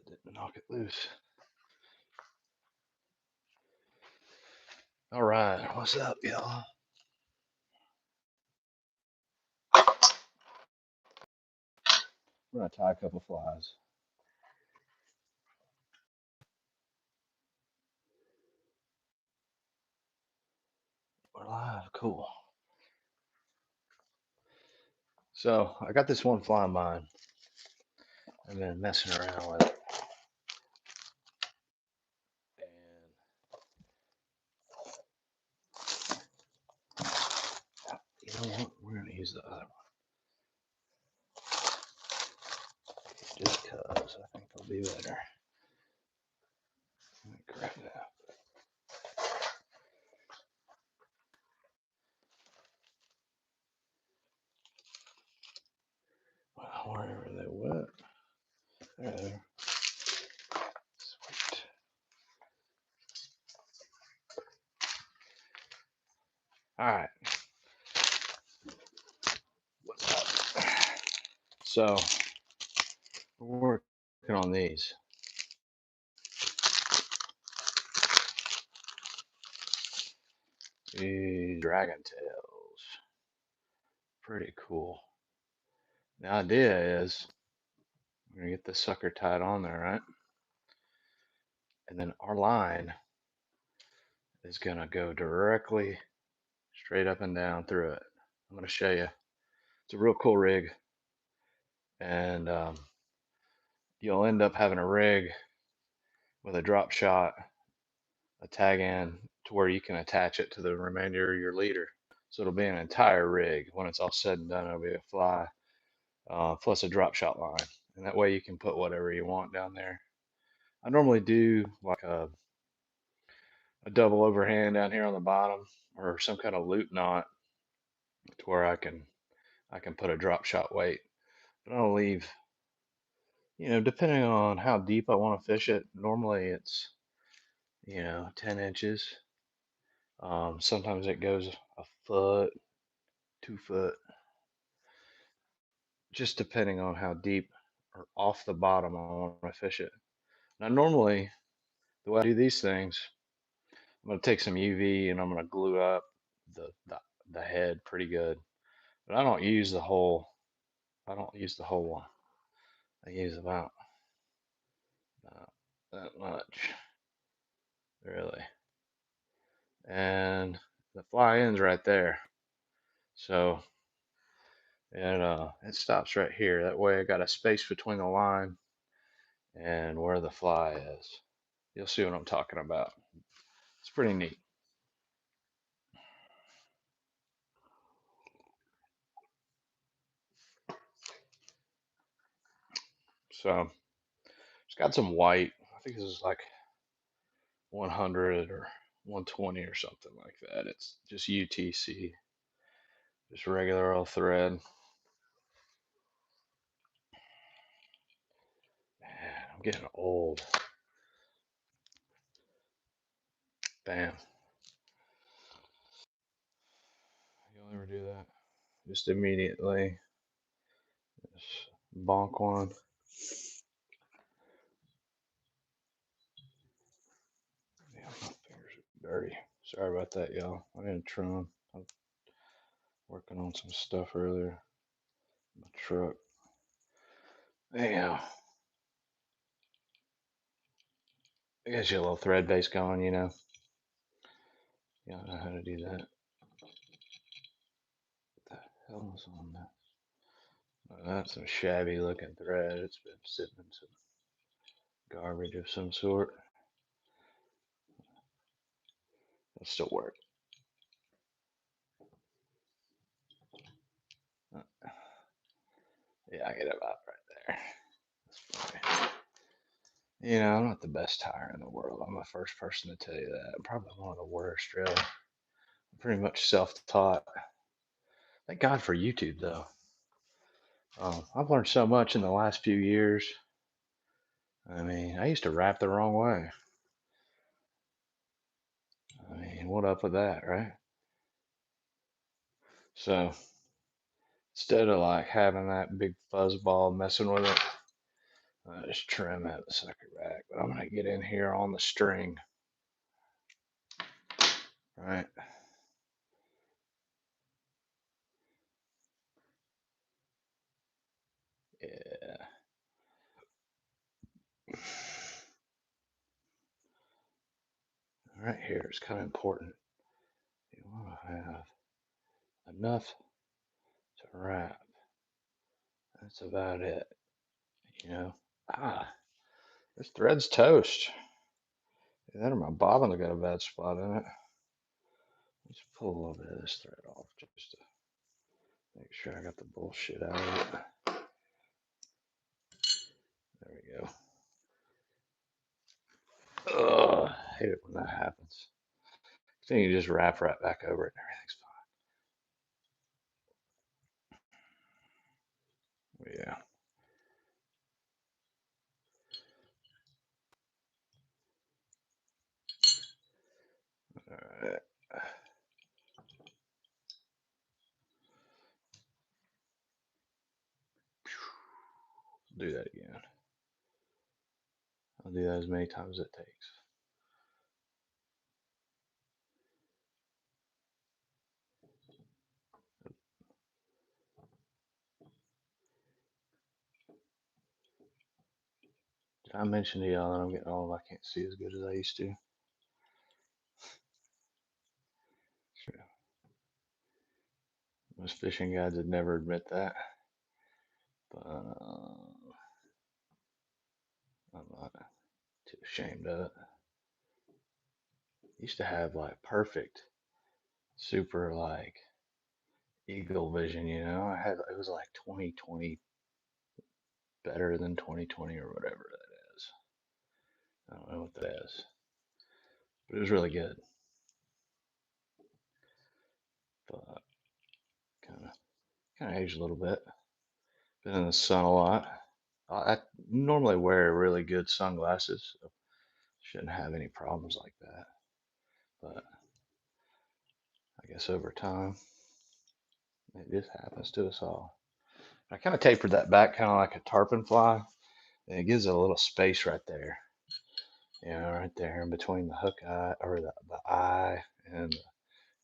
didn't knock it loose. All right, what's up, y'all? We're gonna tie a couple flies. We're live, cool. So I got this one fly in mind. I've been messing around with it, and you know what? We're gonna use the other one just because I think it'll be better. Let me grab that. Well, wherever they went, there they are. Sweet. All right. What's up? So we're working on these. These dragon tails. Pretty cool. The idea is we're gonna get this sucker tied on there, right? And then our line is gonna go directly straight up and down through it. I'm gonna show you. It's a real cool rig, and you'll end up having a rig with a drop shot, a tag in to where you can attach it to the remainder of your leader. So it'll be an entire rig. When it's all said and done, it'll be a fly plus a drop shot line, and that way you can put whatever you want down there. I normally do like a double overhand down here on the bottom, or some kind of loop knot to where I can put a drop shot weight. But I'll leave, depending on how deep I want to fish it. Normally it's 10 inches. Sometimes it goes a foot, 2 foot, just depending on how deep or off the bottom I want to fish it. Now normally the way I do these things, I'm going to take some UV and I'm going to glue up the, the the head pretty good. But I don't use the whole one. I use about that much, really. And the fly ends right there. So it stops right here. That way I got a space between the line and where the fly is. You'll see what I'm talking about. It's pretty neat. So it's got some white. I think this is like 100 or 120 or something like that. It's just UTC, just regular old thread. Man, I'm getting old. Damn. You'll ever do that? Just immediately just bonk one. Yeah, my fingers are dirty. Sorry about that, y'all. I didn't trim them. I was working on some stuff earlier. My truck. Anyhow, I guess you a little thread base going, you know. You don't know how to do that. What the hell is on that? Oh, that's some shabby looking thread. It's been sitting in some garbage of some sort. It'll still work. Yeah, I get it about right there. I'm not the best tire in the world. I'm the first person to tell you that. I'm probably one of the worst, really. I'm pretty much self-taught. Thank God for YouTube, though. I've learned so much in the last few years. I mean, I used to rap the wrong way. I mean, what up with that, right? So instead of like having that big fuzzball messing with it, I just trim that sucker back, but I'm gonna get in here on the string, right? Yeah. Right here is kind of important. You want to have enough to wrap. That's about it, you know. Ah, this thread's toast. That or my bobbin's got a bad spot in it. Let's pull a little bit of this thread off just to make sure I got the bullshit out of it. There we go. Ugh, I hate it when that happens. Then you just wrap right back over it and everything's fine. Yeah. All right. Do that again. I'll do that as many times as it takes. Did I mention to y'all that I'm getting old? I can't see as good as I used to. Sure. Most fishing guides would never admit that, but I'm not too ashamed of it. Used to have like perfect, super like eagle vision, you know. I had it was like 2020 better than 2020 or whatever that is. I don't know what that is, but it was really good. But kind of aged a little bit. Been in the sun a lot. I normally wear really good sunglasses, so shouldn't have any problems like that. But I guess over time, it just happens to us all. I kind of tapered that back, kind of like a tarpon fly, and it gives it a little space right there. You know, right there in between the hook eye or the eye and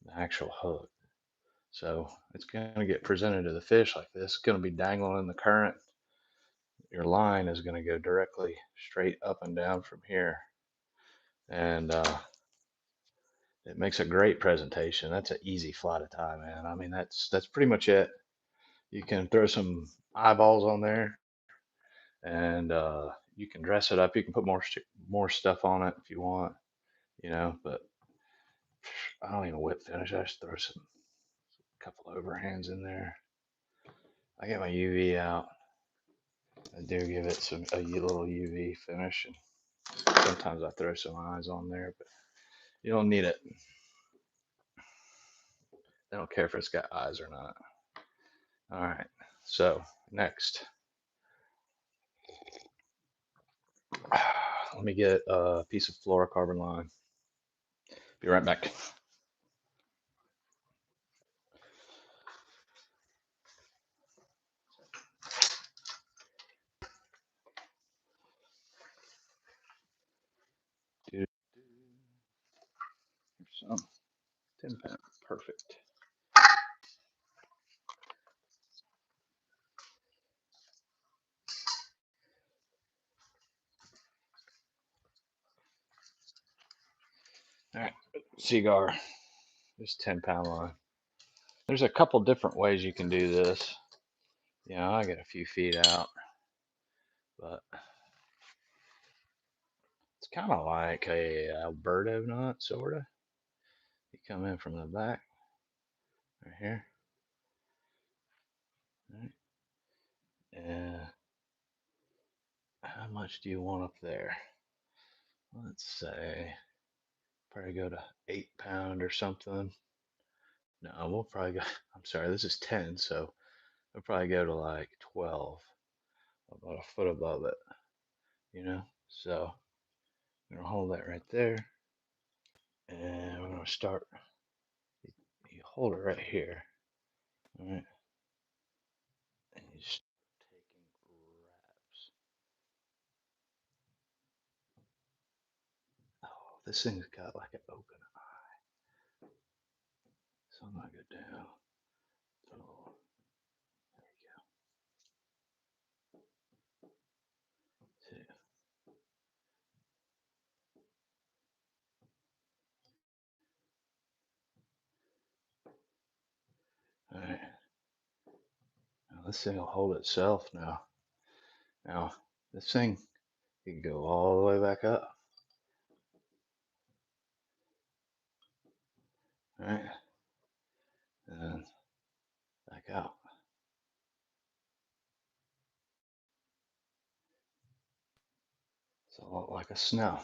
the actual hook. So it's going to get presented to the fish like this. It's going to be dangling in the current. Your line is going to go directly straight up and down from here. And it makes a great presentation. That's an easy fly to tie, man. I mean, that's pretty much it. You can throw some eyeballs on there, and you can dress it up. You can put more stuff on it if you want, you know. But I don't even whip finish. I just throw some couple overhands in there. I get my UV out. I do give it a little UV finish, and sometimes I throw some eyes on there, but you don't need it. I don't care if it's got eyes or not. All right. So next, let me get a piece of fluorocarbon line. Be right back. Dude, here's some 10 pound. Perfect. All right. Cigar. Just 10 pound line. There's a couple different ways you can do this. You know, I get a few feet out, but it's kind of like a Alberto knot, sort of. You come in from the back, right here. Right. And how much do you want up there? Let's say probably go to 8 pound or something. No, we'll probably go. I'm sorry, this is 10, so we'll probably go to like 12, about a foot above it, you know? So I'm gonna hold that right there, and we're gonna start. You hold it right here, all right? And you start taking wraps. this thing's got like an open eye. So I'm gonna go down. Oh, there we go. All right. Now this thing will hold itself now. Now this thing you can go all the way back up. All right. And then back out. It's a lot like a snow.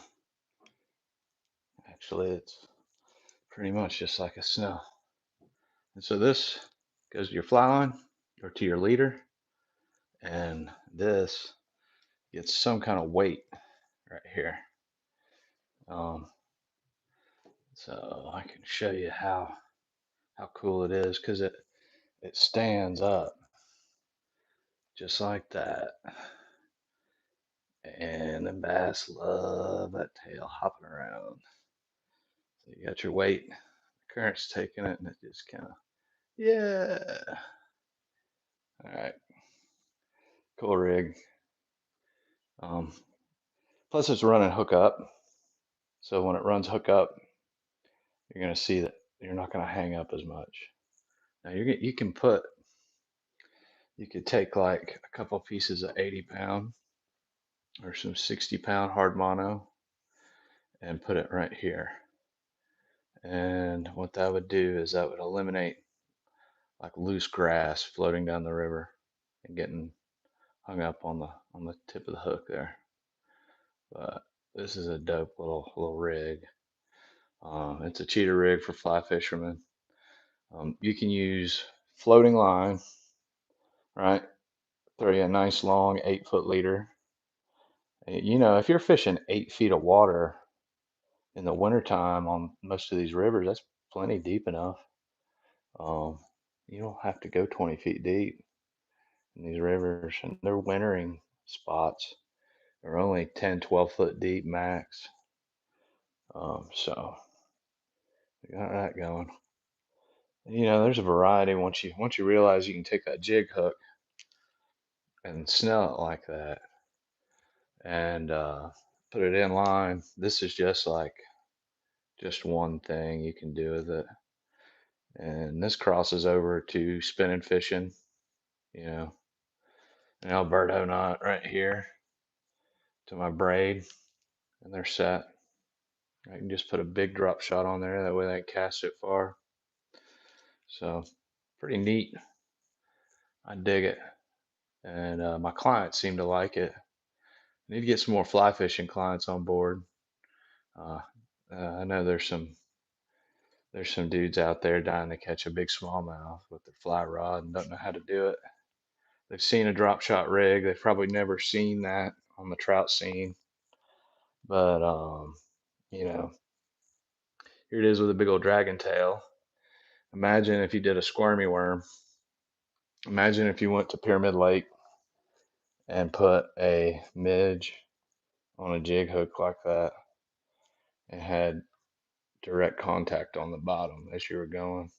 Actually, it's pretty much just like a snow. And so this goes to your fly line or to your leader, and this gets some kind of weight right here. Um, so I can show you how cool it is because it stands up just like that. And the bass love that tail hopping around. So you got your weight, the current's taking it, and it just kind of, yeah. All right, cool rig. Um, Plus it's running hook up. So when it runs hook up, you're going to see that you're not going to hang up as much. Now you could take like a couple pieces of 80-pound or some 60-pound hard mono and put it right here. And what that would do is that would eliminate like loose grass floating down the river and getting hung up on the tip of the hook there. But this is a dope little rig. It's a cheater rig for fly fishermen. You can use floating line, right? Throw you a nice long 8-foot leader. You know, if you're fishing 8 feet of water in the wintertime on most of these rivers, that's plenty deep enough. Um, you don't have to go 20 feet deep in these rivers, and they're wintering spots. They're only 10, 12 foot deep max. So we got that going. You know, there's a variety once you realize you can take that jig hook and snell it like that and put it in line. This is just one thing you can do with it. And this crosses over to spinning fishing, you know, an Alberto knot right here to my braid, and they're set. I can just put a big drop shot on there, that way I can cast it far. So pretty neat. I dig it. And my clients seem to like it. I need to get some more fly fishing clients on board. Uh, I know there's some dudes out there dying to catch a big smallmouth with their fly rod and don't know how to do it. They've seen a drop shot rig. They've probably never seen that on the trout scene. But you know, here it is with a big old dragon tail. Imagine if you did a squirmy worm. Imagine if you went to Pyramid Lake and put a midge on a jig hook like that and had direct contact on the bottom as you were going.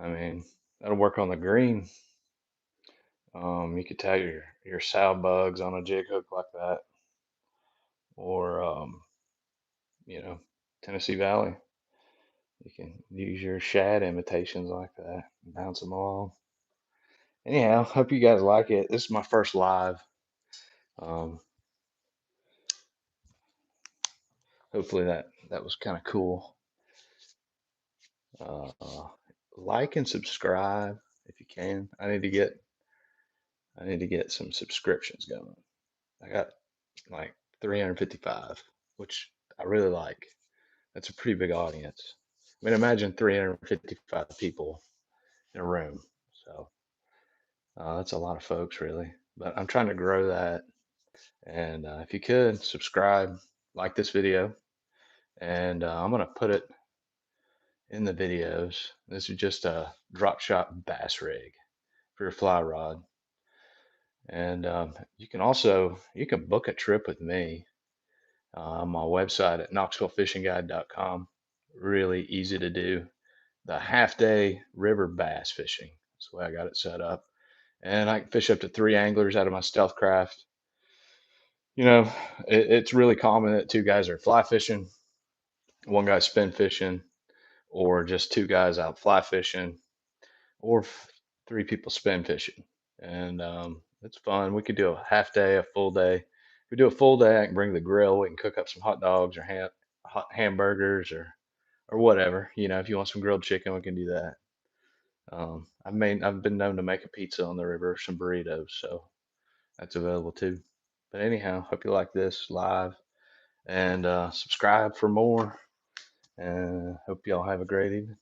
I mean, that'll work on the green. You could tag your sow bugs on a jig hook like that, or you know, Tennessee Valley. You can use your shad imitations like that, and bounce them along. Anyhow, hope you guys like it. This is my first live. Um, Hopefully that was kind of cool. Uh, like and subscribe if you can. I need to get some subscriptions going. I got like 355, which I really like. That's a pretty big audience. I mean, imagine 355 people in a room. So that's a lot of folks, really. But I'm trying to grow that. And if you could subscribe, like this video, and I'm gonna put it in the videos. This is just a drop shot bass rig for your fly rod. And you can book a trip with me My website at knoxvillefishingguide.com. Really easy to do. The half day river bass fishing. That's the way I got it set up. And I can fish up to 3 anglers out of my stealth craft. You know, it's really common that 2 guys are fly fishing, 1 guy spin fishing, or just 2 guys out fly fishing, or 3 people spin fishing. And it's fun. We could do a half day, a full day. If we do a full day, I can bring the grill. We can cook up some hot dogs or hot hamburgers or whatever. If you want some grilled chicken, we can do that. I've been known to make a pizza on the river, some burritos, so that's available too. But anyhow, hope you like this live and subscribe for more. And hope y'all have a great evening.